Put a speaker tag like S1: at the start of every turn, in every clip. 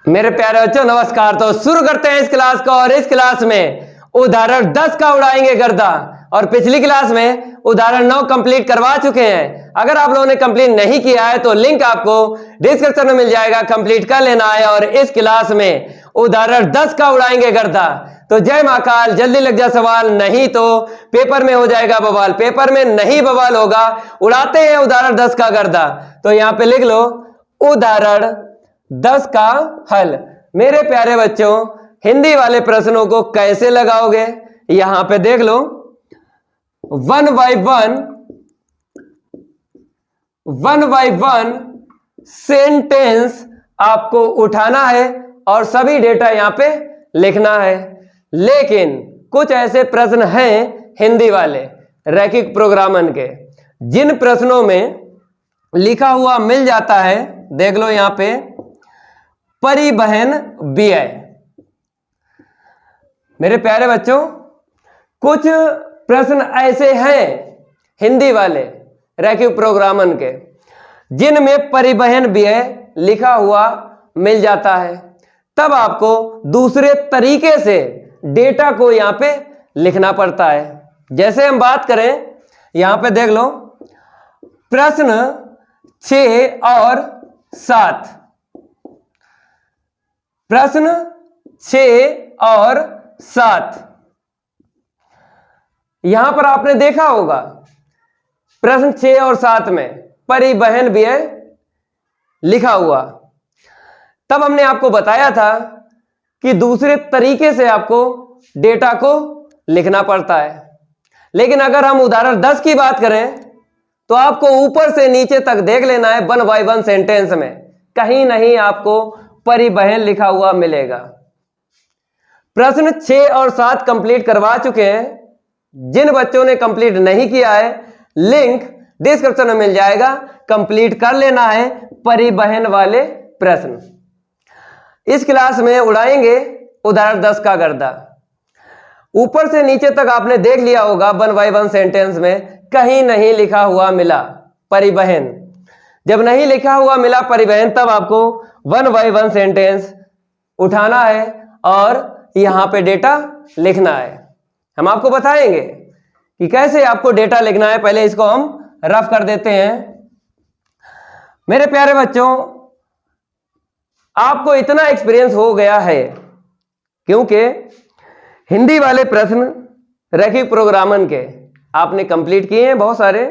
S1: मेरे प्यारे बच्चों नमस्कार। तो शुरू करते हैं इस क्लास को। और इस क्लास में उदाहरण 10 का उड़ाएंगे गर्दा। और पिछली क्लास में उदाहरण 9 कंप्लीट करवा चुके हैं। अगर आप लोगों ने कंप्लीट नहीं किया है तो लिंक आपको डिस्क्रिप्शन में मिल जाएगा, कंप्लीट कर लेना है। और इस क्लास में उदाहरण 10 का उड़ाएंगे गर्दा। तो जय महाकाल, जल्दी लग जा सवाल, नहीं तो पेपर में हो जाएगा बवाल। पेपर में नहीं बवाल होगा। उड़ाते हैं उदाहरण 10 का गर्दा। तो यहां पे लिख लो उदाहरण 10 का हल। मेरे प्यारे बच्चों हिंदी वाले प्रश्नों को कैसे लगाओगे यहां पे देख लो। 1 बाय 1 सेंटेंस आपको उठाना है और सभी डेटा यहां पे लिखना है। लेकिन कुछ ऐसे प्रश्न हैं हिंदी वाले रैखिक प्रोग्रामन के, जिन प्रश्नों में लिखा हुआ मिल जाता है। देख लो यहां पे परिवहन व्यय। मेरे प्यारे बच्चों कुछ प्रश्न ऐसे हैं हिंदी वाले रैखिक प्रोग्रामन के, जिनमें परिवहन व्यय लिखा हुआ मिल जाता है। तब आपको दूसरे तरीके से डेटा को यहां पे लिखना पड़ता है। जैसे हम बात करें यहां पे देख लो प्रश्न 6 और 7। प्रश्न 6 और 7 यहां पर आपने देखा होगा। प्रश्न 6 और 7 में परिवहन व्यय लिखा हुआ। तब हमने आपको बताया था कि दूसरे तरीके से आपको डेटा को लिखना पड़ता है। लेकिन अगर हम उदाहरण 10 की बात करें तो आपको ऊपर से नीचे तक देख लेना है। 1 बाय 1 सेंटेंस में कहीं नहीं आपको परिवहन लिखा हुआ मिलेगा। प्रश्न 6 और 7 कंप्लीट करवा चुके हैं। जिन बच्चों ने कंप्लीट नहीं किया है लिंक डिस्क्रिप्शन में मिल जाएगा, कंप्लीट कर लेना है परिवहन वाले प्रश्न। इस क्लास में उड़ाएंगे उदाहरण 10 का गर्दा। ऊपर से नीचे तक आपने देख लिया होगा 1 बाय 1 सेंटेंस में कहीं नहीं लिखा हुआ मिला परिवहन। जब नहीं लिखा हुआ मिला परिवहन तब आपको 1 बाय 1 सेंटेंस उठाना है और यहां पे डेटा लिखना है। हम आपको बताएंगे कि कैसे आपको डेटा लिखना है। पहले इसको हम रफ कर देते हैं। मेरे प्यारे बच्चों आपको इतना एक्सपीरियंस हो गया है क्योंकि हिंदी वाले प्रश्न रैखिक प्रोग्रामन के आपने कंप्लीट किए हैं बहुत सारे।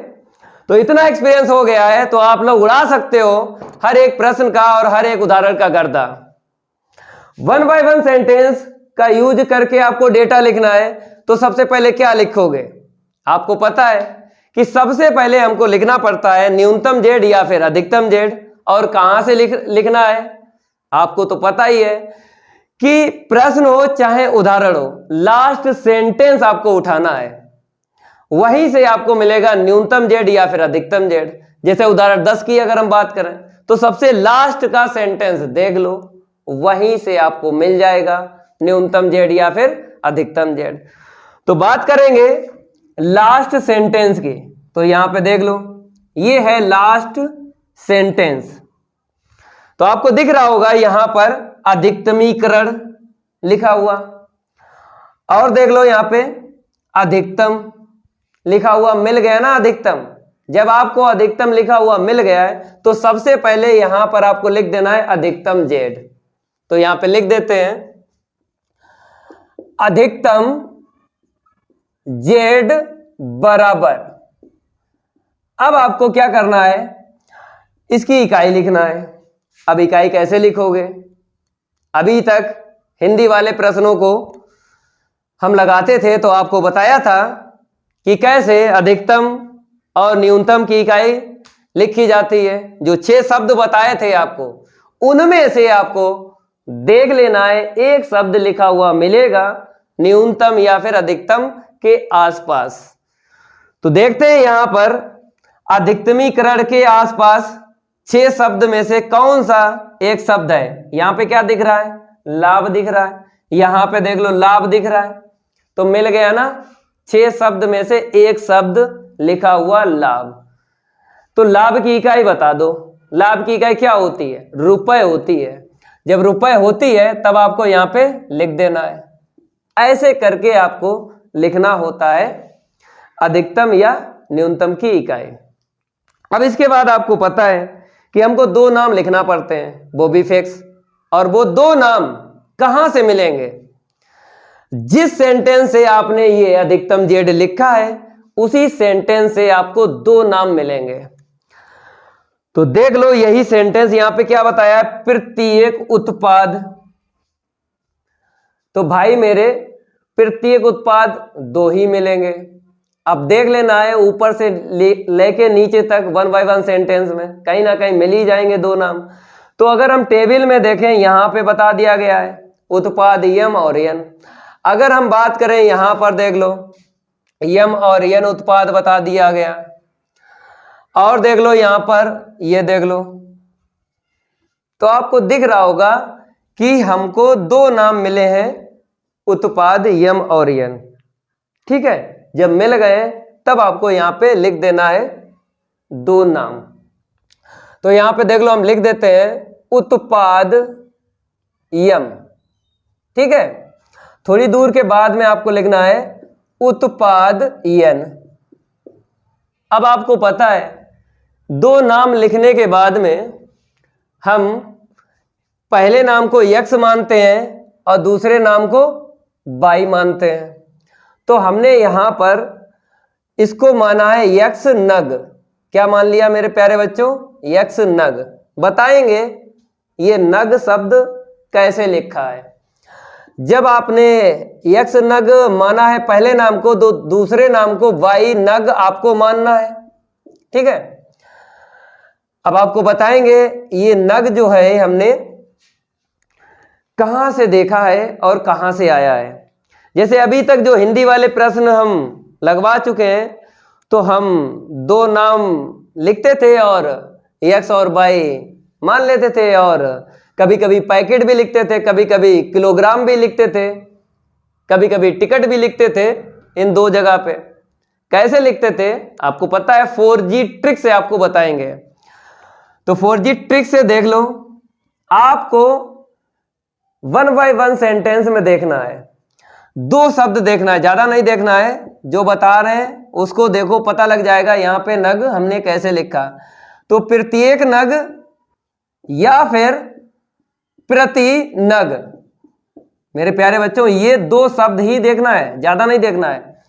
S1: तो इतना एक्सपीरियंस हो गया है तो आप लोग उड़ा सकते हो हर एक प्रश्न का और हर एक उदाहरण का गर्दा। 1 बाय 1 सेंटेंस का यूज करके आपको डेटा लिखना है तो सबसे पहले क्या लिखोगे? आपको पता है कि सबसे पहले हमको लिखना पड़ता है न्यूनतम जेड या फिर अधिकतम जेड। और कहां से लिखना है आपको तो पता ही है कि प्रश्न हो चाहे उदाहरण हो, लास्ट सेंटेंस आपको उठाना है। वहीं से आपको मिलेगा न्यूनतम जेड या फिर अधिकतम जेड। जैसे उदाहरण 10 की अगर हम बात करें तो सबसे लास्ट का सेंटेंस देख लो, वहीं से आपको मिल जाएगा न्यूनतम जेड या फिर अधिकतम जेड। तो बात करेंगे लास्ट सेंटेंस की। तो यहां पे देख लो ये है लास्ट सेंटेंस। तो आपको दिख रहा होगा यहां पर अधिकतमीकरण लिखा हुआ। और देख लो यहां पे अधिकतम लिखा हुआ मिल गया ना। अधिकतम, जब आपको अधिकतम लिखा हुआ मिल गया है तो सबसे पहले यहां पर आपको लिख देना है अधिकतम जेड। तो यहां पे लिख देते हैं अधिकतम जेड बराबर। अब आपको क्या करना है, इसकी इकाई लिखना है। अब इकाई कैसे लिखोगे? अभी तक हिंदी वाले प्रश्नों को हम लगाते थे तो आपको बताया था कि कैसे अधिकतम और न्यूनतम की इकाई लिखी जाती है। जो 6 शब्द बताए थे आपको, उनमें से आपको देख लेना है एक शब्द लिखा हुआ मिलेगा न्यूनतम या फिर अधिकतम के आसपास। तो देखते हैं यहां पर अधिकतमीकरण के आसपास 6 शब्द में से कौन सा एक शब्द है। यहां पे क्या दिख रहा है? लाभ दिख रहा है। यहां पे देख लो लाभ दिख रहा है। तो मिल गया ना, 6 शब्द में से एक शब्द लिखा हुआ लाभ। तो लाभ की इकाई बता दो। लाभ की इकाई क्या होती है? रुपए होती है। जब रुपए होती है तब आपको यहाँ पे लिख देना है। ऐसे करके आपको लिखना होता है अधिकतम या न्यूनतम की इकाई। अब इसके बाद आपको पता है कि हमको दो नाम लिखना पड़ते हैं, वो भी फिक्स। और वो दो नाम कहां से मिलेंगे? जिस सेंटेंस से आपने ये अधिकतम जेड लिखा है उसी सेंटेंस से आपको दो नाम मिलेंगे। तो देख लो, यही सेंटेंस यहां पे क्या बताया है, प्रत्येक उत्पाद। तो भाई मेरे प्रत्येक उत्पाद दो ही मिलेंगे। अब देख लेना है ऊपर से लेके नीचे तक वन बाय वन सेंटेंस में कहीं ना कहीं मिल ही जाएंगे दो नाम। तो अगर हम टेबल में देखें, यहां पे बता दिया गया है उत्पाद यम और यन। अगर हम बात करें यहां पर देख लो, यम और यन उत्पाद बता दिया गया। और देख लो यहां पर, ये देख लो, तो आपको दिख रहा होगा कि हमको दो नाम मिले हैं उत्पाद यम और यन। ठीक है, जब मिल गए तब आपको यहां पे लिख देना है दो नाम। तो यहां पे देख लो, हम लिख देते हैं उत्पाद यम। ठीक है, थोड़ी दूर के बाद में आपको लिखना है उत्पाद यन। अब आपको पता है दो नाम लिखने के बाद में हम पहले नाम को यक्स मानते हैं और दूसरे नाम को वाई मानते हैं। तो हमने यहां पर इसको माना है यक्स नग। क्या मान लिया मेरे प्यारे बच्चों? यक्स नग। बताएंगे ये नग शब्द कैसे लिखा है। जब आपने यक्स नग माना है पहले नाम को, तो दूसरे नाम को वाई नग आपको मानना है। ठीक है, अब आपको बताएंगे ये नग जो है हमने कहां से देखा है और कहां से आया है। जैसे अभी तक जो हिंदी वाले प्रश्न हम लगवा चुके हैं, तो हम दो नाम लिखते थे और यक्स और वाई मान लेते थे, और कभी कभी पैकेट भी लिखते थे, कभी कभी किलोग्राम भी लिखते थे, कभी कभी टिकट भी लिखते थे। इन दो जगह पे कैसे लिखते थे आपको पता है, 4G ट्रिक से आपको बताएंगे। तो 4G ट्रिक से देख लो, आपको वन बाय वन सेंटेंस में देखना है, दो शब्द देखना है, ज्यादा नहीं देखना है। जो बता रहे हैं उसको देखो, पता लग जाएगा यहां पे नग हमने कैसे लिखा। तो प्रत्येक नग या फिर प्रति नग। मेरे प्यारे बच्चों, ये दो शब्द ही देखना है, ज्यादा नहीं देखना है।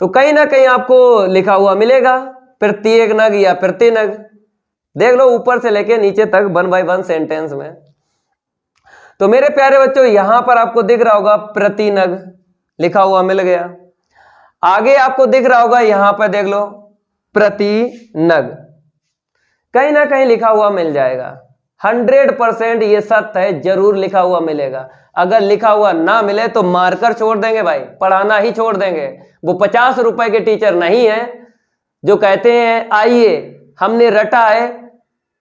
S1: तो कहीं ना कहीं आपको लिखा हुआ मिलेगा प्रत्येक नग या प्रति नग। देख लो ऊपर से लेके नीचे तक वन बाय वन सेंटेंस में। तो मेरे प्यारे बच्चों, यहां पर आपको दिख रहा होगा प्रति नग लिखा हुआ मिल गया। आगे आपको दिख रहा होगा यहां पर देख लो प्रति नग, कहीं ना कहीं लिखा हुआ मिल जाएगा। 100% ये सत्य है, जरूर लिखा हुआ मिलेगा। अगर लिखा हुआ ना मिले तो मारकर छोड़ देंगे भाई, पढ़ाना ही छोड़ देंगे। वो 50 रुपए के टीचर नहीं है जो कहते हैं आइए हमने रटा है,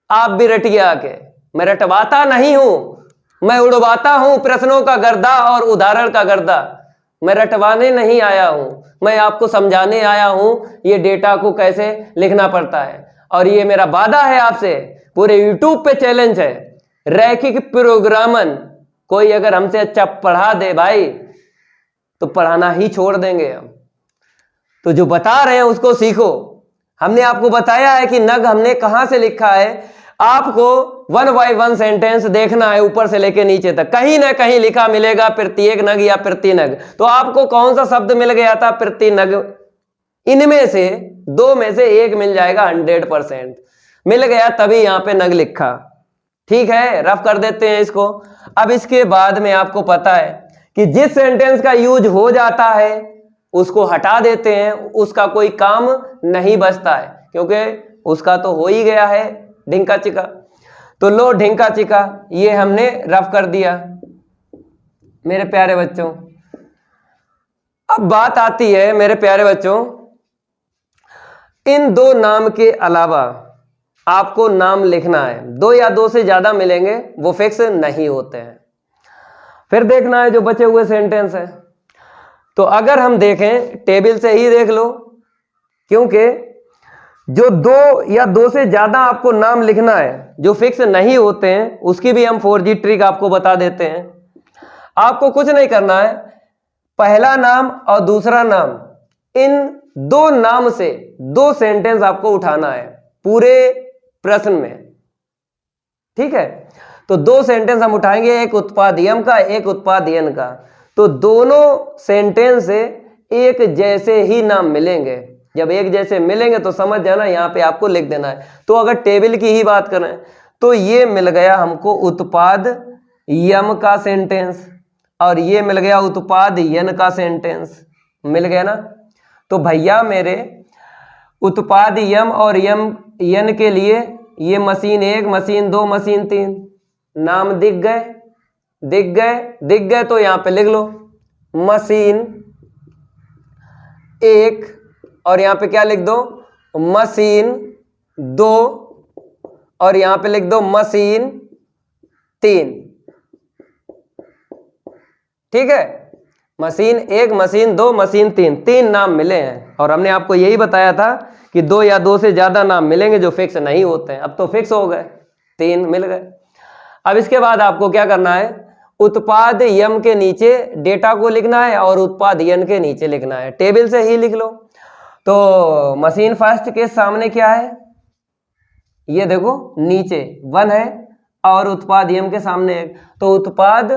S1: आप भी रटिए आके। मैं रटवाता नहीं हूं, मैं उड़वाता हूं प्रश्नों का गर्दा और उदाहरण का गर्दा। मैं रटवाने नहीं आया हूं, मैं आपको समझाने आया हूं ये डेटा को कैसे लिखना पड़ता है। और ये मेरा वादा है आपसे, पूरे यूट्यूब पे चैलेंज है, रैखिक प्रोग्रामन कोई अगर हमसे अच्छा पढ़ा दे भाई तो पढ़ाना ही छोड़ देंगे हम। तो जो बता रहे हैं उसको सीखो। हमने आपको बताया है कि नग हमने कहां से लिखा है, आपको वन बाय वन सेंटेंस देखना है ऊपर से लेके नीचे तक, कहीं ना कहीं लिखा मिलेगा प्रत्येक नग या प्रति नग। तो आपको कौन सा शब्द मिल गया था? प्रति नग। इनमें से दो में से एक मिल जाएगा, 100% मिल गया, तभी यहां पे नग लिखा। ठीक है, रफ कर देते हैं इसको। अब इसके बाद में आपको पता है कि जिस सेंटेंस का यूज हो जाता है उसको हटा देते हैं, उसका कोई काम नहीं बचता है, क्योंकि उसका तो हो ही गया है ढिंका चिका। तो लो ढिंका चिका, ये हमने रफ कर दिया मेरे प्यारे बच्चों। अब बात आती है मेरे प्यारे बच्चों, इन दो नाम के अलावा आपको नाम लिखना है। दो या दो से ज्यादा मिलेंगे, वो फिक्स नहीं होते हैं। फिर देखना है जो बचे हुए सेंटेंस है। तो अगर हम देखें टेबल से ही देख लो, क्योंकि जो दो या दो से ज्यादा आपको नाम लिखना है जो फिक्स नहीं होते हैं, उसकी भी हम 4G ट्रिक आपको बता देते हैं। आपको कुछ नहीं करना है, पहला नाम और दूसरा नाम, इन दो नाम से दो सेंटेंस आपको उठाना है पूरे प्रश्न में। ठीक है, तो दो सेंटेंस हम उठाएंगे, एक उत्पाद यम का, एक उत्पाद यन का। तो दोनों सेंटेंस से एक जैसे ही नाम मिलेंगे। जब एक जैसे मिलेंगे तो समझ जाना, यहां पे आपको लिख देना है। तो अगर टेबल की ही बात करें तो ये मिल गया हमको उत्पाद यम का सेंटेंस, और ये मिल गया उत्पाद यन का सेंटेंस, मिल गया ना। तो भैया मेरे उत्पाद यम और यन के लिए ये मशीन 1, मशीन 2, मशीन 3 नाम दिख गए, दिख गए, दिख गए। तो यहां पे लिख लो मशीन 1, और यहां पे क्या लिख दो, मशीन 2, और यहां पे लिख दो मशीन 3। ठीक है, मशीन 1, मशीन 2, मशीन 3, 3 नाम मिले हैं। और हमने आपको यही बताया था कि दो या दो से ज्यादा नाम मिलेंगे जो फिक्स नहीं होते हैं। अब तो फिक्स हो गए, 3 मिल गए। अब इसके बाद आपको क्या करना है, उत्पाद यम के नीचे डेटा को लिखना है और उत्पाद यन के नीचे लिखना है। टेबल से ही लिख लो। तो मशीन फर्स्ट के सामने क्या है, ये देखो नीचे 1 है, और उत्पाद यम के सामने 1। तो उत्पाद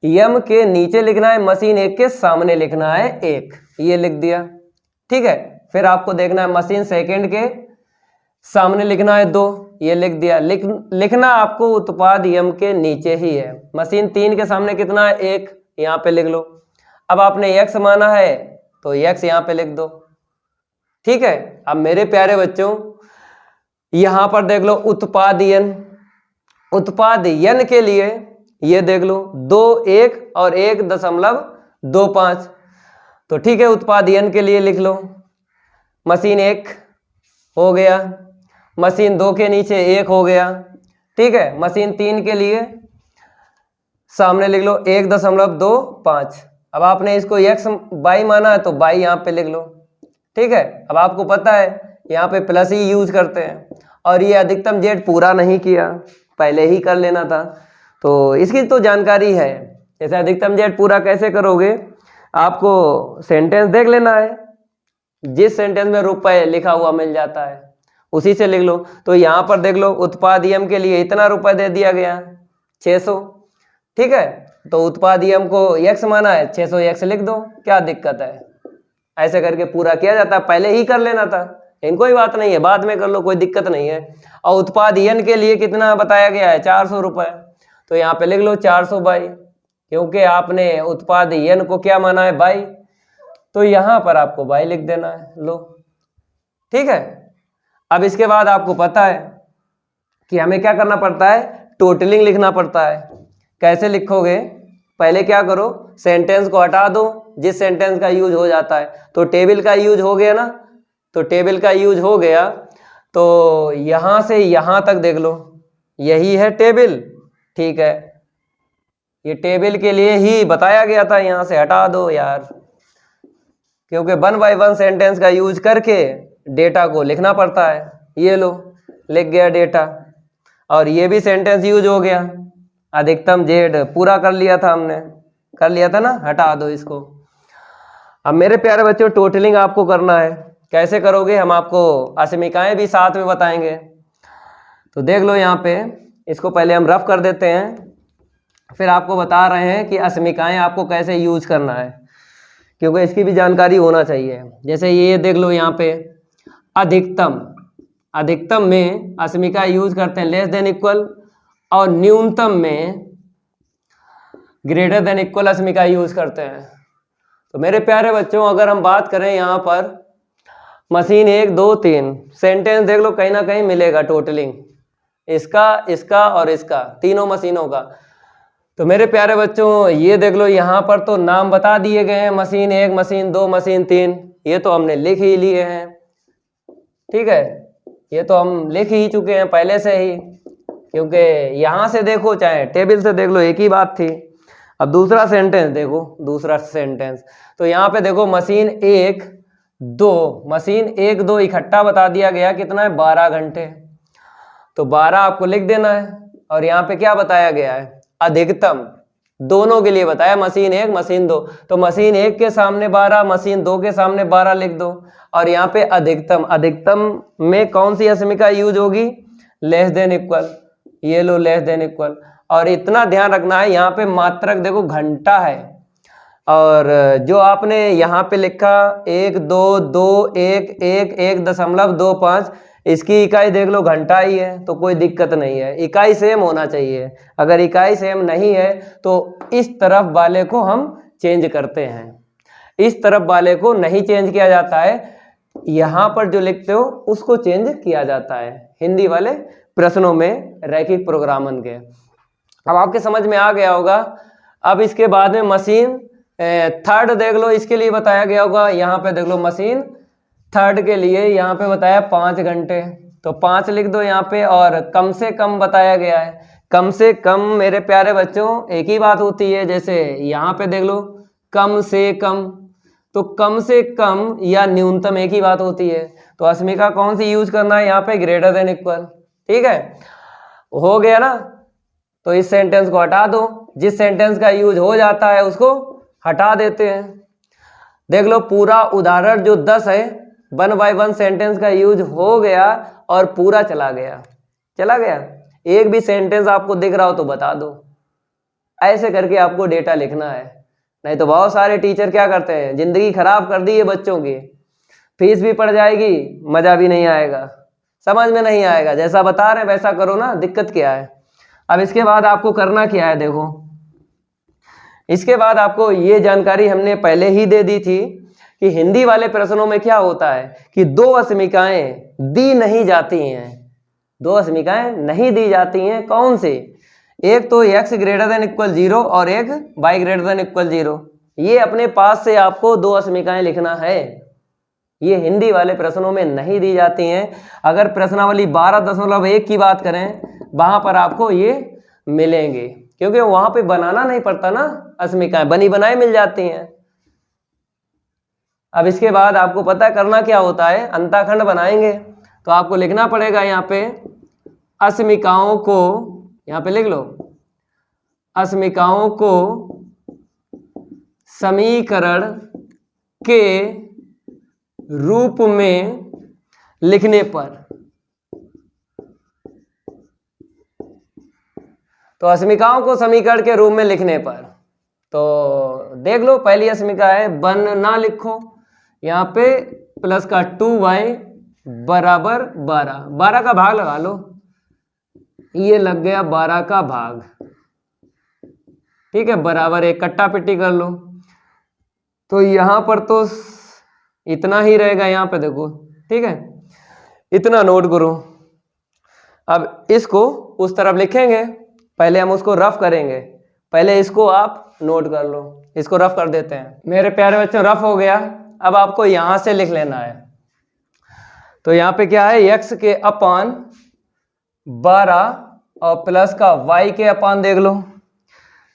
S1: यम के नीचे लिखना है, मशीन 1 के सामने लिखना है 1, ये लिख दिया। ठीक है, फिर आपको देखना है मशीन सेकंड के सामने लिखना है 2, ये लिख दिया। लिखना आपको उत्पाद यम के नीचे ही है। मशीन 3 के सामने कितना है, 1, यहाँ पे लिख लो। अब आपने x माना है तो x यहाँ पे लिख दो। ठीक है, अब मेरे प्यारे बच्चों यहां पर देख लो उत्पाद यन, उत्पाद यन के लिए ये देख लो 2, 1 और 1.25। तो ठीक है, उत्पाद यन के लिए लिख लो मशीन 1 हो गया, मशीन 2 के नीचे 1 हो गया। ठीक है, मशीन 3 के लिए सामने लिख लो 1.25। अब आपने इसको x बाई माना है तो बाई यहाँ पे लिख लो। ठीक है, अब आपको पता है यहाँ पे प्लस ही यूज करते हैं, और ये अधिकतम जेड पूरा नहीं किया, पहले ही कर लेना था। तो इसकी तो जानकारी है, जैसे अधिकतम जेड पूरा कैसे करोगे, आपको सेंटेंस देख लेना है, जिस सेंटेंस में रुपए लिखा हुआ मिल जाता है उसी से लिख लो। तो यहाँ पर देख लो उत्पाद यम के लिए इतना रुपए दे दिया गया 600। ठीक है, तो उत्पाद यम को x माना है, 600x लिख दो, क्या दिक्कत है। ऐसे करके पूरा किया जाता है, पहले ही कर लेना था, लेकिन कोई बात नहीं है, बाद में कर लो, कोई दिक्कत नहीं है। और उत्पाद यन के लिए कितना बताया गया है, 400 रुपए। तो यहाँ पे लिख लो 400 बाई, क्योंकि आपने उत्पाद यन को क्या माना है, बाई, तो यहाँ पर आपको बाई लिख देना है, लो। ठीक है, अब इसके बाद आपको पता है कि हमें क्या करना पड़ता है, टोटलिंग लिखना पड़ता है। कैसे लिखोगे, पहले क्या करो, सेंटेंस को हटा दो जिस सेंटेंस का यूज हो जाता है। तो टेबल का यूज हो गया ना, तो टेबल का यूज हो गया, तो यहां से यहां तक देख लो, यही है टेबल। ठीक है, ये टेबल के लिए ही बताया गया था, यहां से हटा दो यार, क्योंकि 1 बाय 1 सेंटेंस का यूज करके डेटा को लिखना पड़ता है। ये लो, लिख गया डेटा, और ये भी सेंटेंस यूज हो गया, अधिकतम जेड पूरा कर लिया था हमने, कर लिया था ना, हटा दो इसको। अब मेरे प्यारे बच्चों टोटलिंग आपको करना है, कैसे करोगे हम आपको असीमिकाएं भी साथ में बताएंगे। तो देख लो यहाँ पे, इसको पहले हम रफ कर देते हैं, फिर आपको बता रहे हैं कि असीमिकाएं आपको कैसे यूज करना है, क्योंकि इसकी भी जानकारी होना चाहिए। जैसे ये देख लो यहाँ पे अधिकतम, अधिकतम में असीमिका यूज करते हैं लेस देन इक्वल, और न्यूनतम में ग्रेटर देन इक्वल असीमिका यूज करते हैं। तो मेरे प्यारे बच्चों अगर हम बात करें यहाँ पर मशीन 1, 2, 3 सेंटेंस देख लो, कहीं ना कहीं मिलेगा टोटलिंग, इसका, इसका और इसका, तीनों मशीनों का। तो मेरे प्यारे बच्चों ये देख लो, यहाँ पर तो नाम बता दिए गए हैं, मशीन 1, मशीन 2, मशीन 3, ये तो हमने लिख ही लिए हैं। ठीक है, ये तो हम लिख ही चुके हैं पहले से ही, क्योंकि यहाँ से देखो चाहे टेबल से देख लो एक ही बात थी। अब दूसरा सेंटेंस देखो, दूसरा सेंटेंस, तो यहाँ पे देखो मशीन 1 2, मशीन 1 2 इकट्ठा बता दिया गया कितना है 12 घंटे। तो 12 आपको लिख देना है। और यहाँ पे क्या बताया गया है अधिकतम, दोनों के लिए बताया, मशीन 1 मशीन 2। तो मशीन 1 के सामने 12, मशीन 2 के सामने 12 लिख दो। और यहाँ पे अधिकतम, अधिकतम में कौन सी अस्मिका यूज होगी, लेस देन इक्वल, ये लो लेस देन इक्वल। और इतना ध्यान रखना है यहाँ पे मात्रक देखो घंटा है, और जो आपने यहाँ पे लिखा 1 2 2 1 1 1.25, इसकी इकाई देख लो घंटा ही है, तो कोई दिक्कत नहीं है, इकाई सेम होना चाहिए। अगर इकाई सेम नहीं है तो इस तरफ वाले को हम चेंज करते हैं, इस तरफ वाले को नहीं चेंज किया जाता है, यहाँ पर जो लिखते हो उसको चेंज किया जाता है हिंदी वाले प्रश्नों में रैखिक प्रोग्रामन के। अब आपके समझ में आ गया होगा। अब इसके बाद में मशीन थर्ड देख लो, इसके लिए बताया गया होगा, यहाँ पे देख लो मशीन थर्ड के लिए यहाँ पे बताया 5 घंटे, तो 5 लिख दो यहाँ पे। और कम से कम बताया गया है, कम से कम मेरे प्यारे बच्चों एक ही बात होती है, जैसे यहाँ पे देख लो कम से कम, तो कम से कम या न्यूनतम एक ही बात होती है। तो अस्मिका कौन सी यूज करना है यहाँ पे, ग्रेटर देन इक्वल। ठीक है, हो गया ना। तो इस सेंटेंस को हटा दो, जिस सेंटेंस का यूज हो जाता है उसको हटा देते हैं। देख लो पूरा उदाहरण जो 10 है 1 बाय 1 सेंटेंस का यूज हो गया और पूरा चला गया, चला गया। एक भी सेंटेंस आपको दिख रहा हो तो बता दो, ऐसे करके आपको डेटा लिखना है। नहीं तो बहुत सारे टीचर क्या करते हैं, जिंदगी खराब कर दी है बच्चों की, फीस भी पड़ जाएगी, मजा भी नहीं आएगा, समझ में नहीं आएगा। जैसा बता रहे हैं वैसा करो ना, दिक्कत क्या है। अब इसके बाद आपको करना क्या है, देखो इसके बाद आपको ये जानकारी हमने पहले ही दे दी थी कि हिंदी वाले प्रश्नों में क्या होता है कि 2 अस्मिकाएं दी नहीं जाती हैं, 2 अस्मिकाएं नहीं दी जाती हैं। कौन से, एक तो x ग्रेटर देन इक्वल 0 और एक y ग्रेटर देन इक्वल 0। ये अपने पास से आपको 2 अस्मिकाएं लिखना है, ये हिंदी वाले प्रश्नों में नहीं दी जाती हैं। अगर प्रश्नावली 12.1 की बात करें, वहां पर आपको ये मिलेंगे, क्योंकि वहां पे बनाना नहीं पड़ता ना, अस्मिकाएं बनी बनाई मिल जाती हैं। अब इसके बाद आपको पता करना क्या होता है, अंताखंड बनाएंगे तो आपको लिखना पड़ेगा यहाँ पे अस्मिकाओं को, यहाँ पे लिख लो अस्मिकाओं को समीकरण के रूप में लिखने पर। तो अस्मिकाओं को समीकरण के रूप में लिखने पर, तो देख लो पहली अस्मिका है 1 ना लिखो, यहाँ पे प्लस का 2y बराबर 12, 12 का भाग लगा लो, ये लग गया 12 का भाग। ठीक है, बराबर 1 कट्टा पिट्टी कर लो, तो यहाँ पर तो इतना ही रहेगा, यहाँ पे देखो। ठीक है, इतना नोट करो। अब इसको उस तरफ लिखेंगे, पहले हम उसको रफ करेंगे, पहले इसको आप नोट कर लो, इसको रफ कर देते हैं। मेरे प्यारे बच्चों रफ हो गया, अब आपको यहां से लिख लेना है। तो यहाँ पे क्या है, x के अपान 12 और प्लस का y के अपान, देख लो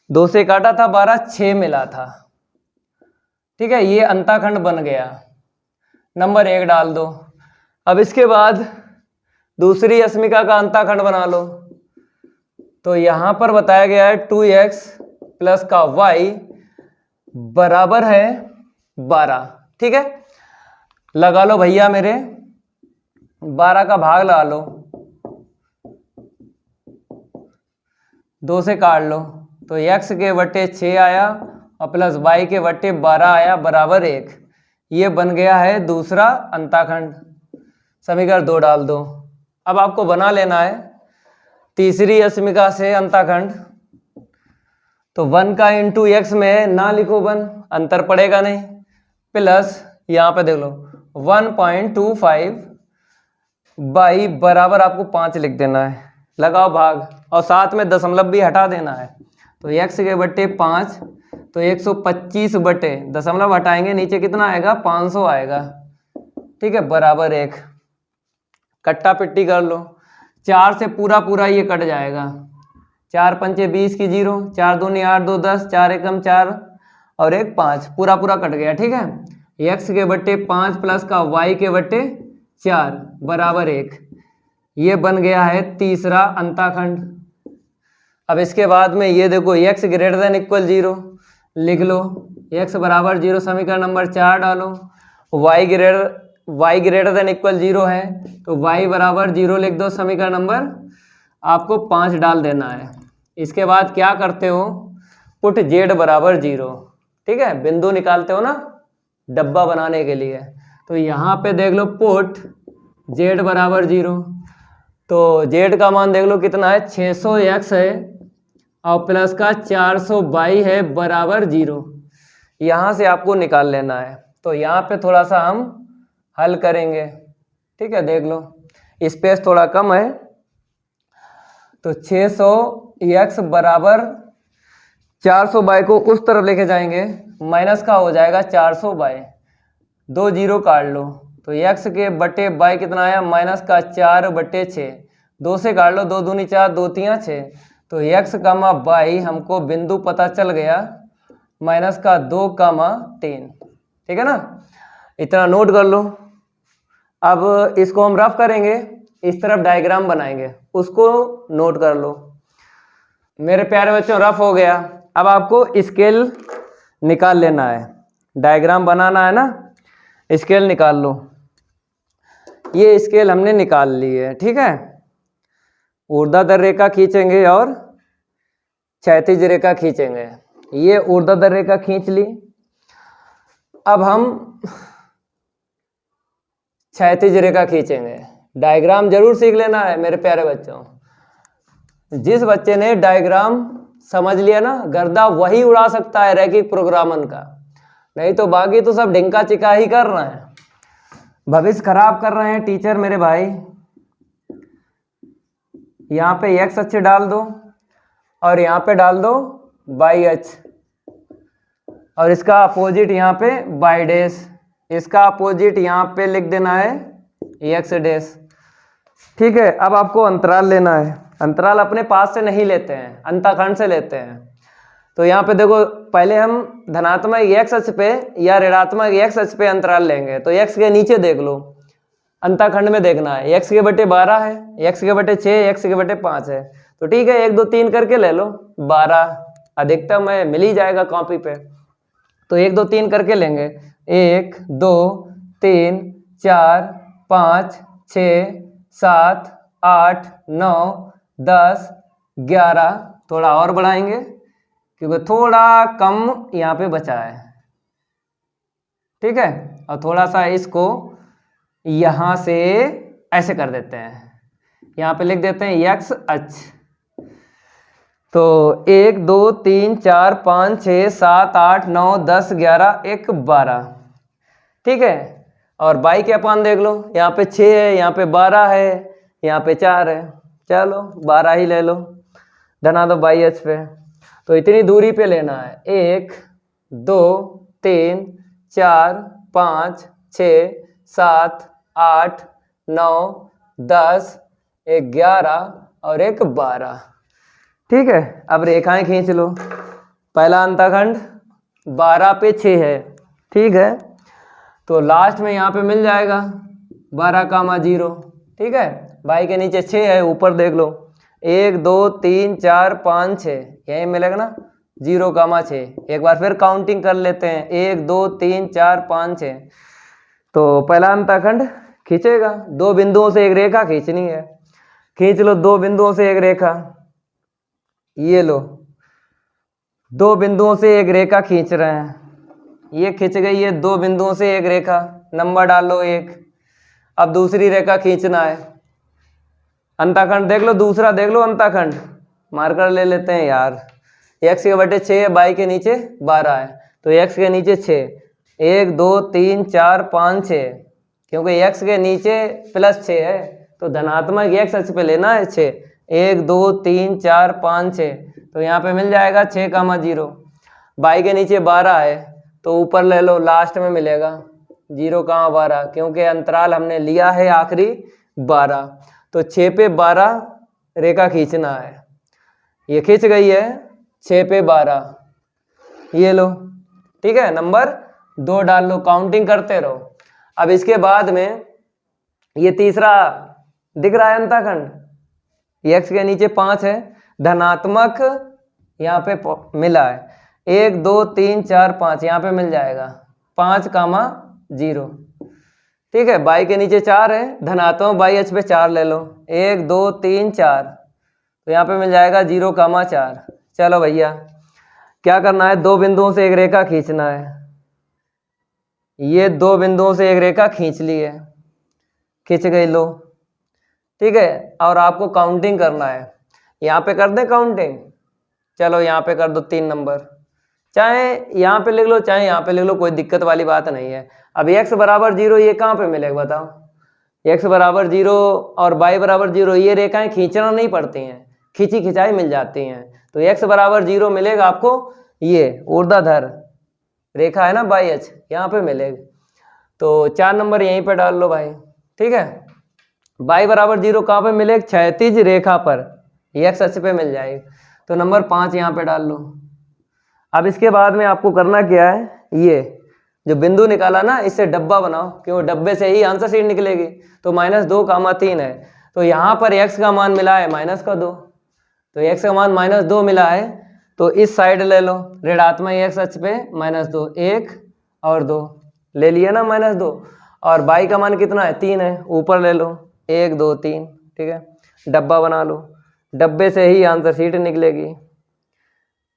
S1: 2 से काटा था 12, 6 मिला था। ठीक है, ये अंताखंड बन गया, नंबर 1 डाल दो। अब इसके बाद दूसरी अस्मिका का अंताखंड बना लो, तो यहां पर बताया गया है 2x प्लस का y बराबर है 12। ठीक है, लगा लो भैया मेरे, 12 का भाग लगा लो, 2 से काट लो, तो x के बट्टे 6 आया और प्लस y के बट्टे 12 आया बराबर 1। ये बन गया है दूसरा अंताखंड। समीकरण 2 डाल दो। अब आपको बना लेना है तीसरी अस्मिका से अंताखंड, तो 1 का इंटू एक्स में ना लिखो 1, अंतर पड़ेगा नहीं, प्लस यहाँ पे देख लो 1.25 बाई बराबर आपको 5 लिख देना है, लगाओ भाग, और साथ में दशमलव भी हटा देना है। तो x के बट्टे 5, तो 125 बटे दशमलव हटाएंगे, नीचे कितना आएगा 500 आएगा। ठीक है, बराबर 1, कट्टा पिट्टी कर लो, 4 से पूरा पूरा ये कट जाएगा, 4 पंचे 20 की 0, 4 दूनी 8 2 10, 4 एकम 4 और 1 5, पूरा पूरा कट गया। ठीक है, x के बट्टे 5 प्लस का y के बट्टे 4 बराबर 1। ये बन गया है तीसरा अंताखंड। अब इसके बाद में ये देखो x ग्रेटर देन इक्वल 0 लिख लो, x बराबर 0 समीकरण नंबर 4 डालो, y ग्रेटर देन इक्वल 0 है तो y बराबर 0 लिख दो, समीकरण नंबर आपको 5 डाल देना है। इसके बाद क्या करते हो, पुट z बराबर 0, ठीक है, बिंदु निकालते हो ना डब्बा बनाने के लिए, तो यहाँ पे देख लो पुट z बराबर 0, तो z का मान देख लो कितना है 600x है और प्लस का 422 है बराबर 0। यहाँ से आपको निकाल लेना है, तो यहाँ पे थोड़ा सा हम हल करेंगे, ठीक है, देख लो स्पेस थोड़ा कम है, तो 600x बराबर 422 को उस तरफ लेके जाएंगे, माइनस का हो जाएगा 422, 2 जीरो काट लो, तो x के बटे बाई कितना आया माइनस का 4/6, 2 से काट लो, 2 दूनी 4, 2 तियां 6, तो x कामा बाई हमको बिंदु पता चल गया माइनस का 2 कामा 3, ठीक है ना, इतना नोट कर लो। अब इसको हम रफ करेंगे, इस तरफ डायग्राम बनाएंगे, उसको नोट कर लो। मेरे प्यारे बच्चों रफ हो गया, अब आपको स्केल निकाल लेना है, डायग्राम बनाना है ना, स्केल निकाल लो। ये स्केल हमने निकाल ली है, ठीक है, ऊर्ध्वाधर रेखा खींचेंगे और क्षैतिज रेखा खींचेंगे। ये ऊर्ध्वाधर रेखा खींच ली, अब हम क्षैतिज रेखा खींचेंगे। डायग्राम जरूर सीख लेना है मेरे प्यारे बच्चों, जिस बच्चे ने डायग्राम समझ लिया ना गर्दा वही उड़ा सकता है रैखिक प्रोग्रामन का, नहीं तो बाकी तो सब ढिंका चिका ही कर रहे हैं, भविष्य खराब कर रहे हैं टीचर मेरे भाई। यहाँ पे x अक्ष डाल दो और यहाँ पे डाल दो y अक्ष, और इसका अपोजिट यहाँ पे y डैश, इसका अपोजिट यहाँ पे लिख देना है x डैश, ठीक है। अब आपको अंतराल लेना है, अंतराल अपने पास से नहीं लेते हैं, अंतःखंड से लेते हैं। तो यहाँ पे देखो पहले हम धनात्मक x अक्ष पे या ऋणात्मक x अक्ष पे अंतराल लेंगे, तो x के नीचे देख लो, अंतःखंड में देखना है, x के बटे 12 है, x के बटे 6, x के बटे 5 है, तो ठीक है 1 2 3 करके ले लो, 12 अधिकतम है, मिल ही जाएगा कॉपी पे, तो 1 2 3 करके लेंगे, 1 2 3 4 5 6 7 8 9 10 11, थोड़ा और बढ़ाएंगे क्योंकि थोड़ा कम यहाँ पे बचा है, ठीक है, और थोड़ा सा इसको यहाँ से ऐसे कर देते हैं, यहाँ पे लिख देते हैं x अक्ष, तो 1 2 3 4 5 6 7 8 9 10 11 1 12, ठीक है, और y के अपान देख लो, यहाँ पे 6 है, यहाँ पे 12 है, यहाँ पे 4 है, चलो 12 ही ले लो, धना दो y अक्ष पे, तो इतनी दूरी पे लेना है, 1 2 3 4 5 6 7 8 9 10 11 और 1 12, ठीक है। अब रेखाएं खींच लो, पहला अंतःखंड 12 पे 6 है, ठीक है, तो लास्ट में यहाँ पे मिल जाएगा 12 कामा 0, ठीक है, y के नीचे 6 है, ऊपर देख लो 1 2 3 4 5 6, यही मिलेगा ना 0 कामा 6, एक बार फिर काउंटिंग कर लेते हैं 1 2 3 4 5 6, तो पहला अंतःखंड खींचेगा, 2 बिंदुओं से एक रेखा खींचनी है, खींच लो 2 बिंदुओं से एक रेखा, ये लो 2 बिंदुओं से एक रेखा खींच रहे हैं, ये खींच गई है 2 बिंदुओं से एक रेखा, नंबर डाल लो 1। अब दूसरी रेखा खींचना है, अंतःखंड देख लो, दूसरा देख लो अंतःखंड, मार्कर ले लेते हैं यार, x के बटे 6 है, y के नीचे 12 है, तो x के नीचे 6, 1 2 3 4 5 6, क्योंकि x के नीचे प्लस 6 है तो धनात्मक x अक्ष पे लेना है 6, 1 2 3 4 5 6, तो यहाँ पे मिल जाएगा 6 कामा 0, y के नीचे 12 है तो ऊपर ले लो, लास्ट में मिलेगा 0 कामा 12, क्योंकि अंतराल हमने लिया है आखिरी 12, तो 6 पे 12 रेखा खींचना है, ये खींच गई है 6 पे 12, ये लो, ठीक है, नंबर 2 डाल लो, काउंटिंग करते रहो। अब इसके बाद में ये तीसरा दिख रहा है अंताखंड, x के नीचे 5 है, धनात्मक यहाँ पे मिला है, 1 2 3 4 5 यहाँ पे मिल जाएगा 5,0। ठीक है, y के नीचे 4 है, धनात्मक y अक्ष पे 4 ले लो, 1 2 3 4, तो यहाँ पे मिल जाएगा 0,4। चलो भैया क्या करना है, 2 बिंदुओं से एक रेखा खींचना है। ये 2 बिंदुओं से एक रेखा खींच ली है, खींच गई लो। ठीक है, और आपको काउंटिंग करना है, यहाँ पे कर दें काउंटिंग। चलो यहाँ पे कर दो 3 नंबर, चाहे यहाँ पे लिख लो चाहे यहाँ पे लिख लो, कोई दिक्कत वाली बात नहीं है। अब x बराबर 0 ये कहाँ पे मिलेगा बताओ, x बराबर 0 और y बराबर 0 ये रेखाएं खींचना नहीं पड़ती हैं, खींची खिंचाई मिल जाती हैं। तो x बराबर 0 मिलेगा आपको, ये ऊर्ध्वाधर रेखा है ना y अक्ष, यहाँ पे मिलेगा। तो 4 नंबर यहीं पे डाल लो भाई। ठीक है, y बराबर 0 कहाँ पे मिलेगा, क्षैतिज रेखा पर, x अक्ष पे मिल जाएगी। तो नंबर 5 यहाँ पे डाल लो। अब इसके बाद में आपको करना क्या है, ये जो बिंदु निकाला ना इससे डब्बा बनाओ, क्यों डब्बे से ही आंसर शीट निकलेगी। तो -2,3 है, तो यहाँ पर x का मान मिला है -2, तो x का मान -2 मिला है, तो इस साइड ले लो, ऋणात्मक x अक्ष पे -2, 1 और 2 ले लिया ना -2, और y का मान कितना है 3 है, ऊपर ले लो 1 2 3। ठीक है, डब्बा बना लो, डब्बे से ही आंसर शीट निकलेगी।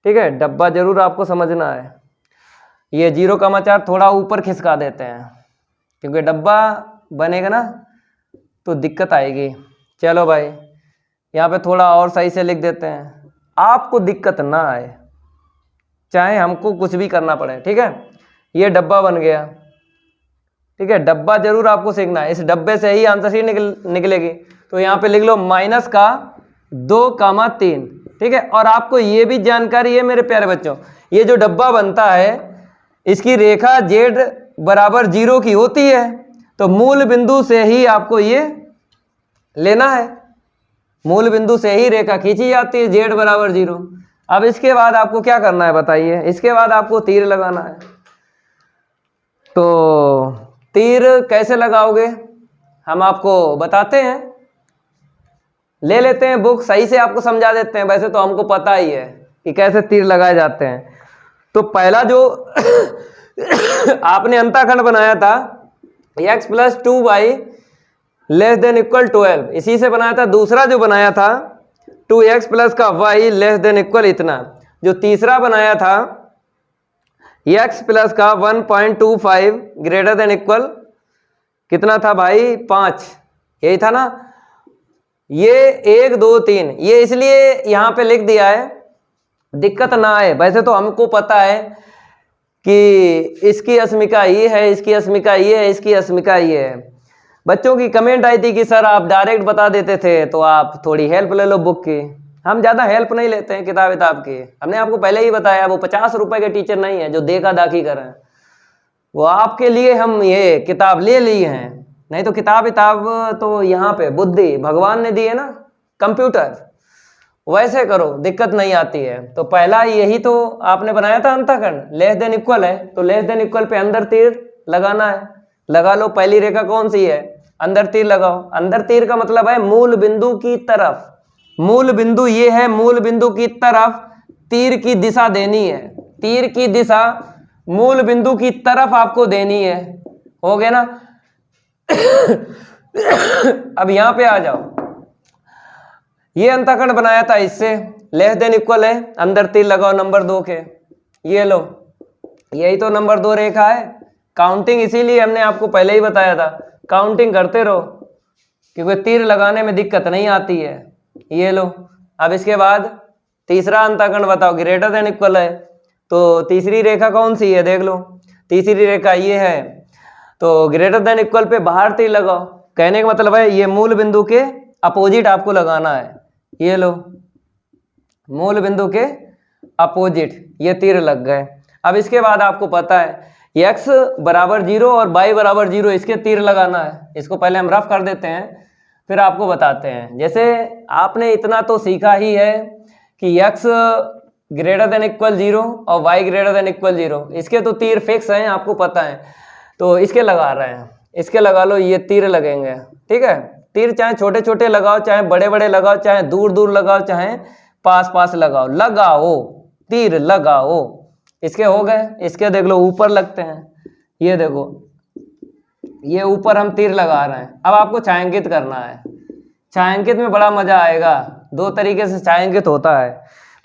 S1: ठीक है, डब्बा जरूर आपको समझना है। ये 0,4 थोड़ा ऊपर खिसका देते हैं, क्योंकि डब्बा बनेगा ना तो दिक्कत आएगी। चलो भाई यहाँ पे थोड़ा और सही से लिख देते हैं, आपको दिक्कत ना आए, चाहे हमको कुछ भी करना पड़े। ठीक है, ये डब्बा बन गया। ठीक है, डब्बा जरूर आपको सीखना है, इस डब्बे से ही आंसर शीट निकलेगी। तो यहाँ पे लिख लो -2,3। ठीक है, और आपको ये भी जानकारी है मेरे प्यारे बच्चों, ये जो डब्बा बनता है इसकी रेखा z बराबर 0 की होती है, तो मूल बिंदु से ही आपको ये लेना है, मूल बिंदु से ही रेखा खींची जाती है z बराबर 0। अब इसके बाद आपको क्या करना है बताइए, इसके बाद आपको तीर लगाना है। तो तीर कैसे लगाओगे हम आपको बताते हैं, ले लेते हैं बुक, सही से आपको समझा देते हैं। वैसे तो हमको पता ही है कि कैसे तीर लगाए जाते हैं। तो पहला जो आपने अंताखंड बनाया था x + 2y ≤ 12, इसी से बनाया था। दूसरा जो बनाया था 2x + का y ≤ इतना। जो तीसरा बनाया था x + का 1.25 > कितना था भाई 5, यही था ना। ये 1 2 3 ये इसलिए यहाँ पे लिख दिया है, दिक्कत ना आए। वैसे तो हमको पता है कि इसकी अस्मिका ये है, इसकी अस्मिका ये है, इसकी अस्मिका ये है। बच्चों की कमेंट आई थी कि सर आप डायरेक्ट बता देते थे, तो आप थोड़ी हेल्प ले लो बुक की। हम ज़्यादा हेल्प नहीं लेते हैं किताब की, हमने आपको पहले ही बताया वो 50 रुपए के टीचर नहीं है जो देखा दाखी करें। वो आपके लिए हम ये किताब ले ली हैं, नहीं तो किताब तो यहाँ पे बुद्धि भगवान ने दी है ना, कंप्यूटर वैसे करो दिक्कत नहीं आती है। तो पहला यही तो आपने बनाया था अंताखंड, <= है, तो <= पे अंदर तीर लगाना है, लगा लो। पहली रेखा कौन सी है, अंदर तीर लगाओ। अंदर तीर का मतलब है मूल बिंदु की तरफ, मूल बिंदु ये है, मूल बिंदु की तरफ तीर की दिशा देनी है, तीर की दिशा मूल बिंदु की तरफ आपको देनी है। हो गया ना। अब यहां पे आ जाओ, ये अंताखंड बनाया था इससे, <= है, अंदर तीर लगाओ नंबर 2 के, ये लो, यही तो नंबर 2 रेखा है। काउंटिंग इसीलिए हमने आपको पहले ही बताया था, काउंटिंग करते रहो क्योंकि तीर लगाने में दिक्कत नहीं आती है। ये लो। अब इसके बाद तीसरा अंताखंड बताओ, <= है, तो तीसरी रेखा कौन सी है देख लो, तीसरी रेखा ये है, तो <= पे बाहर तीर लगाओ। कहने का मतलब है ये मूल बिंदु के अपोजिट आपको लगाना है। ये लो, मूल बिंदु के अपोजिट ये तीर लग गए। अब इसके बाद आपको पता है x बराबर 0 और y बराबर 0 इसके तीर लगाना है। इसको पहले हम रफ कर देते हैं फिर आपको बताते हैं। जैसे आपने इतना तो सीखा ही है कि x ग्रेटर देन इक्वल 0 और y ग्रेटर देन इक्वल 0, इसके तो तीर फिक्स हैं, आपको पता है, तो इसके लगा रहे हैं, इसके लगा लो, ये तीर लगेंगे, ठीक है। तीर चाहे छोटे छोटे लगाओ, चाहे बड़े बड़े लगाओ, चाहे दूर दूर लगाओ, चाहे पास पास लगाओ, लगाओ तीर लगाओ। इसके हो गए, इसके देख लो ऊपर लगते हैं, ये देखो ये ऊपर हम तीर लगा रहे हैं। अब आपको छायांकित करना है, छायांकित में बड़ा मजा आएगा। दो तरीके से छायांकित होता है।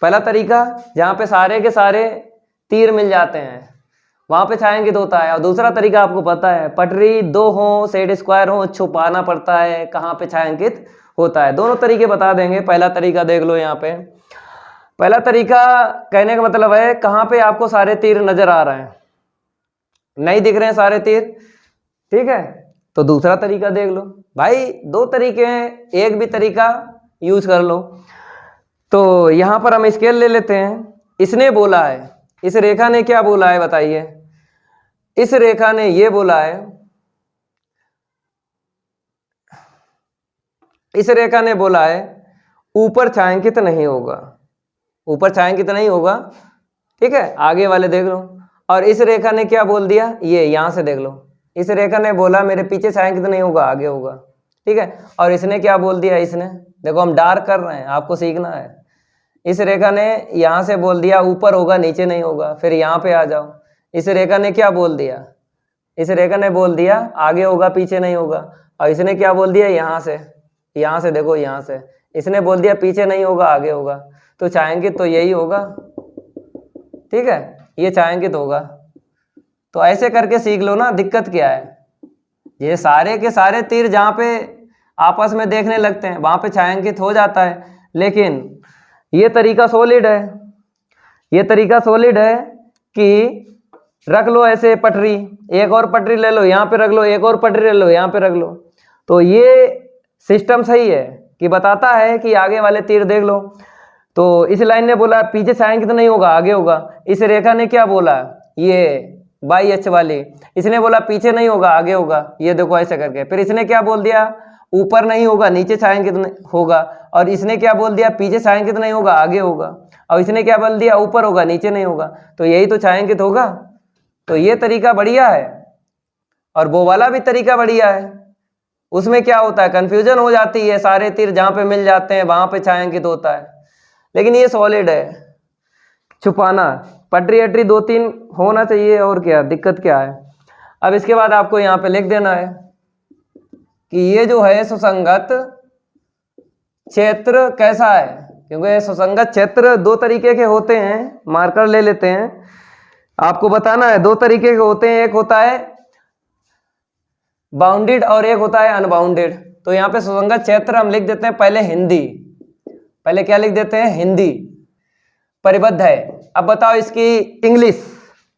S1: पहला तरीका जहाँ पे सारे के सारे तीर मिल जाते हैं वहां पे छायांकित होता है, और दूसरा तरीका आपको पता है, पटरी दो हो, सेट स्क्वायर हो, छुपाना पड़ता है, कहाँ पे छायांकित होता है। दोनों तरीके बता देंगे। पहला तरीका देख लो यहाँ पे, पहला तरीका कहने का मतलब है कहाँ पे आपको सारे तीर नजर आ रहे हैं, नहीं दिख रहे हैं सारे तीर, ठीक है, तो दूसरा तरीका देख लो। भाई दो तरीके हैं, एक भी तरीका यूज कर लो। तो यहां पर हम स्केल ले लेते हैं। इसने बोला है, इस रेखा ने क्या बोला है बताइए, इस रेखा ने ये बोला है, इस रेखा ने बोला है ऊपर छायांकित नहीं होगा, ऊपर छायांकित नहीं होगा, ठीक है, आगे वाले देख लो। और इस रेखा ने क्या बोल दिया, ये यहां से देख लो, इस रेखा ने बोला मेरे पीछे छायांकित नहीं होगा, आगे होगा, ठीक है। और इसने क्या बोल दिया, इसने देखो हम डार्क कर रहे हैं, आपको सीखना है। इस रेखा ने यहां से बोल दिया ऊपर होगा नीचे नहीं होगा। फिर यहाँ पे आ जाओ, इस रेखा ने क्या बोल दिया, इस रेखा ने बोल दिया आगे होगा पीछे नहीं होगा। और इसने क्या बोल दिया, यहाँ से देखो, यहाँ से इसने बोल दिया पीछे नहीं होगा आगे होगा। तो छायांकित तो यही होगा, ठीक है, ये छायांकित होगा। तो ऐसे करके सीख लो ना, दिक्कत क्या है। ये सारे के सारे तीर जहाँ पे आपस में देखने लगते हैं वहां पे छायांकित हो जाता है। लेकिन ये तरीका सॉलिड है, ये तरीका सॉलिड है कि रख लो ऐसे पटरी, एक और पटरी ले लो यहाँ पे रख लो, एक और पटरी ले लो यहाँ पे रख लो। तो ये सिस्टम सही है कि बताता है कि आगे वाले तीर देख लो। तो इस लाइन ने बोला पीछे छायांकित नहीं होगा आगे होगा। इस रेखा ने क्या बोला, ये बाई अक्ष वाली, इसने बोला पीछे नहीं होगा आगे होगा, ये देखो ऐसे करके। फिर इसने क्या बोल दिया, ऊपर नहीं होगा नीचे छायांकित होगा। और इसने क्या बोल दिया, पीछे छायांकित नहीं होगा आगे होगा। और इसने क्या बोल दिया, ऊपर होगा नीचे नहीं होगा। तो यही तो छायांकित होगा। तो ये तरीका बढ़िया है, और वो वाला भी तरीका बढ़िया है। उसमें क्या होता है, कंफ्यूजन हो जाती है, सारे तीर जहां पे मिल जाते हैं वहां पे छायांकित होता है। लेकिन ये सॉलिड है। छुपाना, पटरी अटरी दो तीन होना चाहिए, और क्या दिक्कत क्या है। अब इसके बाद आपको यहाँ पे लिख देना है कि ये जो है सुसंगत क्षेत्र कैसा है, क्योंकि सुसंगत क्षेत्र दो तरीके के होते हैं। मार्कर ले लेते हैं, आपको बताना है दो तरीके के होते हैं, एक होता है बाउंडेड और एक होता है अनबाउंडेड। तो यहाँ पे सुसंगत क्षेत्र हम लिख देते हैं पहले हिंदी, पहले क्या लिख देते हैं, हिंदी परिबद्ध है। अब बताओ इसकी इंग्लिश,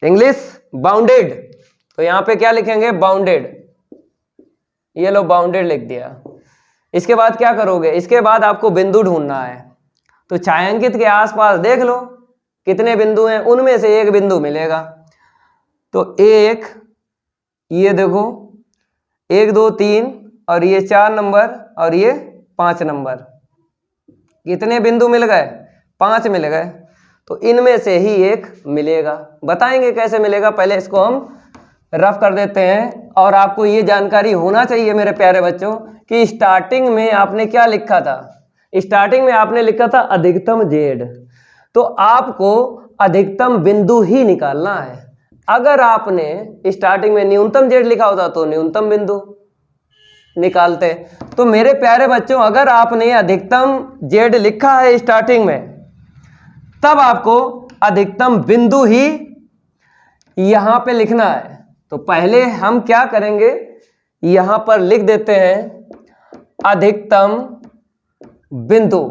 S1: इंग्लिश बाउंडेड, तो यहाँ पे क्या लिखेंगे, बाउंडेड, ये लो बाउंडेड लिख दिया। इसके बाद क्या करोगे, इसके बाद आपको बिंदु ढूंढना है। तो छायांकित के आसपास देख लो कितने बिंदु हैं, उनमें से एक बिंदु मिलेगा। तो एक, ये देखो 1 2 3 और ये 4 नंबर और ये 5 नंबर, कितने बिंदु मिल गए, 5 मिल गए। तो इनमें से ही एक मिलेगा। बताएंगे कैसे मिलेगा, पहले इसको हम रफ कर देते हैं। और आपको ये जानकारी होना चाहिए मेरे प्यारे बच्चों कि स्टार्टिंग में आपने क्या लिखा था, स्टार्टिंग में आपने लिखा था अधिकतम जेड, तो आपको अधिकतम बिंदु ही निकालना है। अगर आपने स्टार्टिंग में न्यूनतम जेड लिखा होता तो न्यूनतम बिंदु निकालते। तो मेरे प्यारे बच्चों, अगर आपने अधिकतम जेड लिखा है स्टार्टिंग में, तब आपको अधिकतम बिंदु ही यहां पे लिखना है। तो पहले हम क्या करेंगे, यहां पर लिख देते हैं अधिकतम बिंदु,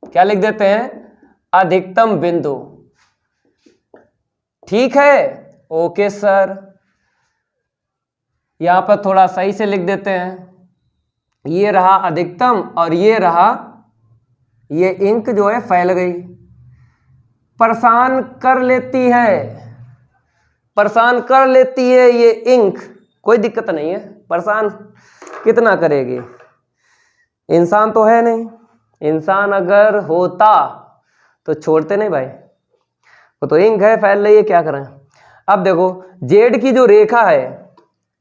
S1: क्या लिख देते हैं, अधिकतम बिंदु, ठीक है। ओके सर, यहां पर थोड़ा सही से लिख देते हैं, ये रहा अधिकतम और ये रहा, ये इंक जो है फैल गई, परेशान कर लेती है, परेशान कर लेती है ये इंक, कोई दिक्कत नहीं है, परेशान कितना करेगी, इंसान तो है नहीं। इंसान अगर होता तो छोड़ते नहीं भाई, वो तो इंक है, फैल रही है, क्या करें। अब देखो जेड की जो रेखा है,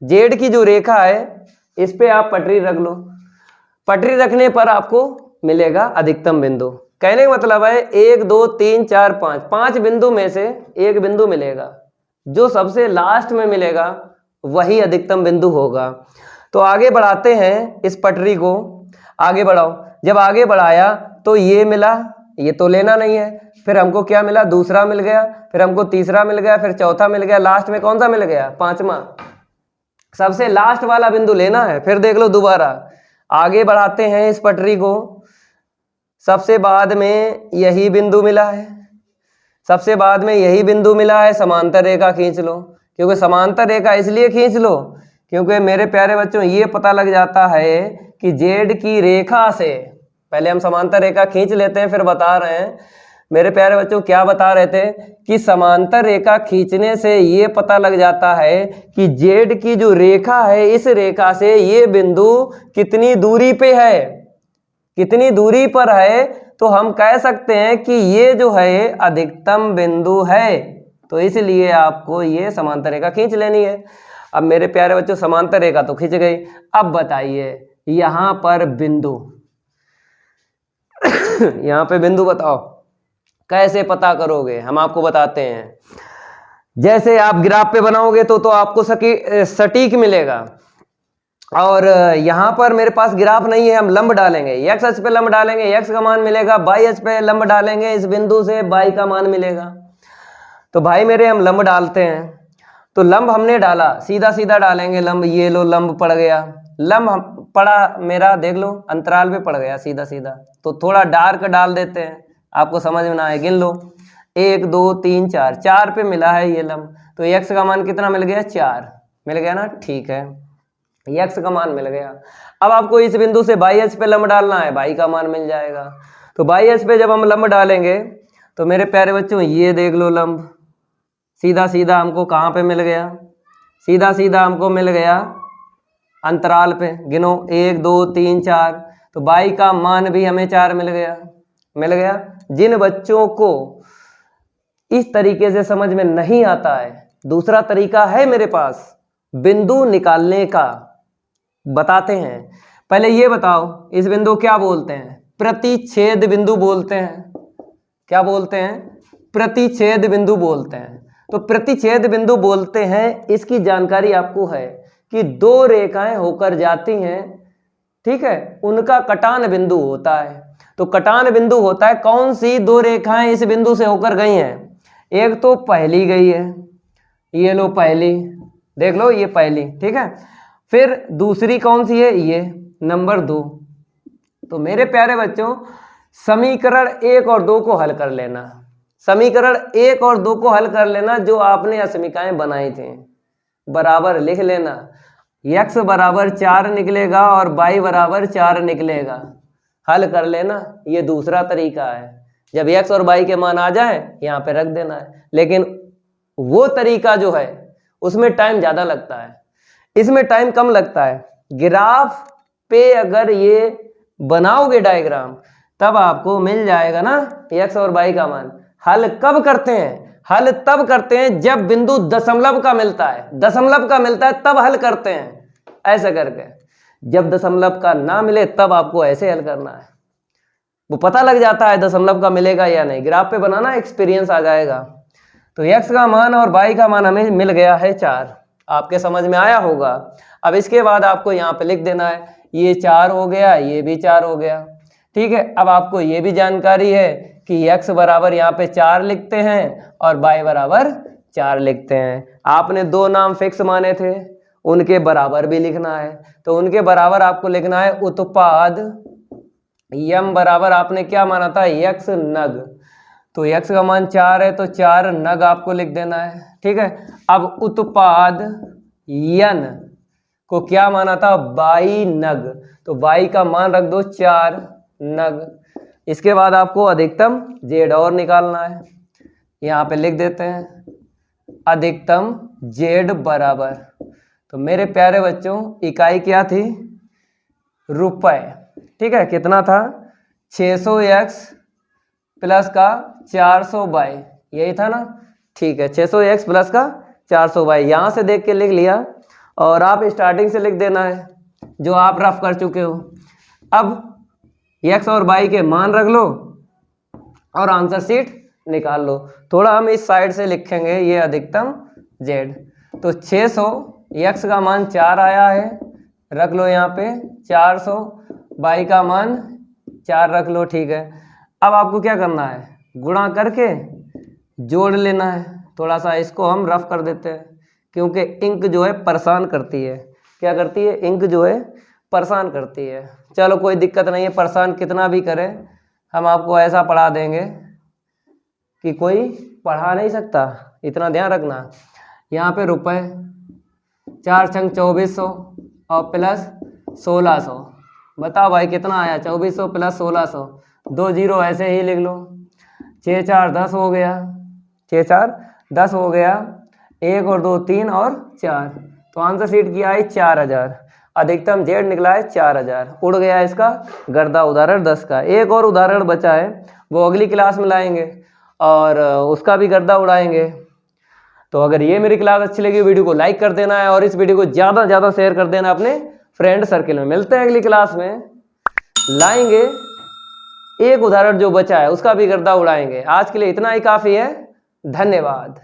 S1: जेड की जो रेखा है इस पे आप पटरी रख लो, पटरी रखने पर आपको मिलेगा अधिकतम बिंदु। कहने का मतलब है 1 2 3 4 5, 5 बिंदु में से एक बिंदु मिलेगा, जो सबसे लास्ट में मिलेगा वही अधिकतम बिंदु होगा। तो आगे बढ़ाते हैं इस पटरी को, आगे बढ़ाओ। जब आगे बढ़ाया तो ये मिला, ये तो लेना नहीं है, फिर हमको क्या मिला, दूसरा मिल गया, फिर हमको तीसरा मिल गया, फिर चौथा मिल गया, लास्ट में कौन सा मिल गया, पांचवा। सबसे लास्ट वाला बिंदु लेना है। फिर देख लो दोबारा आगे बढ़ाते हैं इस पटरी को, सबसे बाद में यही बिंदु मिला है, सबसे बाद में यही बिंदु मिला है, समांतर रेखा खींच लो। क्योंकि समांतर रेखा इसलिए खींच लो क्योंकि मेरे प्यारे बच्चों ये पता लग जाता है कि जेड की रेखा से, पहले हम समांतर रेखा खींच लेते हैं फिर बता रहे हैं। मेरे प्यारे बच्चों क्या बता रहे थे कि समांतर रेखा खींचने से ये पता लग जाता है कि जेड की जो रेखा है इस रेखा से ये बिंदु कितनी दूरी पे है, कितनी दूरी पर है। तो हम कह सकते हैं कि ये जो है अधिकतम बिंदु है, तो इसलिए आपको ये समांतर रेखा खींच लेनी है। अब मेरे प्यारे बच्चों समांतर रेखा तो खींच गई, अब बताइए यहां पर बिंदु यहां पे बिंदु बताओ कैसे पता करोगे, हम आपको बताते हैं। जैसे आप ग्राफ पे बनाओगे तो आपको सटीक मिलेगा, और यहां पर मेरे पास ग्राफ नहीं है, हम लंब डालेंगे, एक्स अक्ष पे लंब डालेंगे, एक्स का मान मिलेगा, वाई अक्ष पे लंब डालेंगे, इस बिंदु से वाई का मान मिलेगा। तो भाई मेरे हम लंब डालते हैं, तो लंब हमने डाला, सीधा सीधा डालेंगे लंब, ये लो लंब पड़ गया, लंब पड़ा मेरा देख लो अंतराल पे पड़ गया सीधा सीधा। तो थोड़ा डार्क डाल देते हैं, आपको समझ में ना आए, गिन लो 1 2 3 4, 4 पे मिला है ये लंब। तो एक्स का मान कितना मिल गया, 4 मिल गया ना, ठीक है, एक्स का मान मिल गया। अब आपको इस बिंदु से वाई अक्ष पे लंब डालना है, वाई का मान मिल जाएगा। तो वाई अक्ष पे जब हम लंब डालेंगे तो मेरे प्यारे बच्चों ये देख लो लंब सीधा सीधा हमको कहाँ पे मिल गया, सीधा सीधा हमको मिल गया अंतराल पे, गिनो 1 2 3 4। तो वाई का मान भी हमें 4 मिल गया, मिल गया। जिन बच्चों को इस तरीके से समझ में नहीं आता है, दूसरा तरीका है मेरे पास बिंदु निकालने का, बताते हैं। पहले ये बताओ इस बिंदु क्या बोलते हैं, प्रतिच्छेद बिंदु बोलते हैं। क्या बोलते हैं, प्रतिच्छेद बिंदु बोलते हैं। तो प्रतिच्छेद बिंदु बोलते हैं, इसकी जानकारी आपको है कि दो रेखाएं होकर जाती हैं, ठीक है, उनका कटान बिंदु होता है। तो कटान बिंदु होता है, कौन सी दो रेखाएं इस बिंदु से होकर गई हैं, एक तो पहली गई है, ये लो पहली, देख लो ये पहली, ठीक है। फिर दूसरी कौन सी है, ये नंबर 2। तो मेरे प्यारे बच्चों समीकरण 1 और 2 को हल कर लेना, समीकरण 1 और 2 को हल कर लेना, जो आपने असमीकाएं बनाई थी बराबर लिख लेना। x बराबर 4 निकलेगा और y बराबर 4 निकलेगा, हल कर लेना। ये दूसरा तरीका है, जब x और y के मान आ जाए यहाँ पे रख देना है। लेकिन वो तरीका जो है उसमें टाइम ज़्यादा लगता है, इसमें टाइम कम लगता है। ग्राफ पे अगर ये बनाओगे डायग्राम तब आपको मिल जाएगा ना x और y का मान। हल कब करते हैं, हल तब करते हैं जब बिंदु दशमलव का मिलता है, दशमलव का मिलता है तब हल करते हैं, ऐसा करके। जब दशमलव का ना मिले तब आपको ऐसे हल करना है, वो पता लग जाता है दशमलव का मिलेगा या नहीं, ग्राफ पे बनाना एक्सपीरियंस आ जाएगा। तो x का मान और y का मान हमें मिल गया है 4, आपके समझ में आया होगा। अब इसके बाद आपको यहाँ पे लिख देना है, ये 4 हो गया, ये भी 4 हो गया, ठीक है। अब आपको ये भी जानकारी है कि x बराबर यहाँ पे 4 लिखते हैं और y बराबर 4 लिखते हैं। आपने 2 नाम फिक्स माने थे, उनके बराबर भी लिखना है। तो उनके बराबर आपको लिखना है उत्पाद यम बराबर आपने क्या माना था, x नग। तो x का मान 4 है तो 4 नग आपको लिख देना है, ठीक है। अब उत्पाद यन को क्या माना था, y नग, तो y का मान रख दो 4 नग। इसके बाद आपको अधिकतम z और निकालना है, यहाँ पे लिख देते हैं अधिकतम z बराबर। तो मेरे प्यारे बच्चों इकाई क्या थी, रुपए, ठीक है। कितना था, 600x प्लस का 400y, यही था ना, ठीक है। 600x प्लस का 400y यहाँ से देख के लिख लिया, और आप स्टार्टिंग से लिख देना है जो आप रफ कर चुके हो। अब x और y के मान रख लो और आंसर शीट निकाल लो। थोड़ा हम इस साइड से लिखेंगे, ये अधिकतम z। तो 600 x का मान 4 आया है, रख लो यहाँ पे 400, y का मान 4 रख लो, ठीक है। अब आपको क्या करना है, गुणा करके जोड़ लेना है। थोड़ा सा इसको हम रफ कर देते हैं, क्योंकि इंक जो है परेशान करती है। क्या करती है, इंक जो है परेशान करती है। चलो कोई दिक्कत नहीं है, परेशान कितना भी करे हम आपको ऐसा पढ़ा देंगे कि कोई पढ़ा नहीं सकता, इतना ध्यान रखना। यहाँ पे रुपए 4 छंग 2400 और प्लस 1600, बताओ भाई कितना आया, 2400 प्लस 1600, 2 जीरो ऐसे ही लिख लो। 6 4 10 हो गया, 6 4 10 हो गया, 1 और 2 3 और 4, तो आंसर शीट किया है 4000। अधिकतम जेड निकला है 4000। उड़ गया इसका गर्दा उदाहरण 10 का। एक और उदाहरण बचा है, वो अगली क्लास में लाएंगे और उसका भी गर्दा उड़ाएंगे। तो अगर ये मेरी क्लास अच्छी लगी, वीडियो को लाइक कर देना है और इस वीडियो को ज़्यादा से ज़्यादा शेयर कर देना अपने फ्रेंड सर्किल में। मिलते हैं अगली क्लास में, लाएंगे एक उदाहरण जो बचा है उसका भी गर्दा उड़ाएंगे। आज के लिए इतना ही काफ़ी है, धन्यवाद।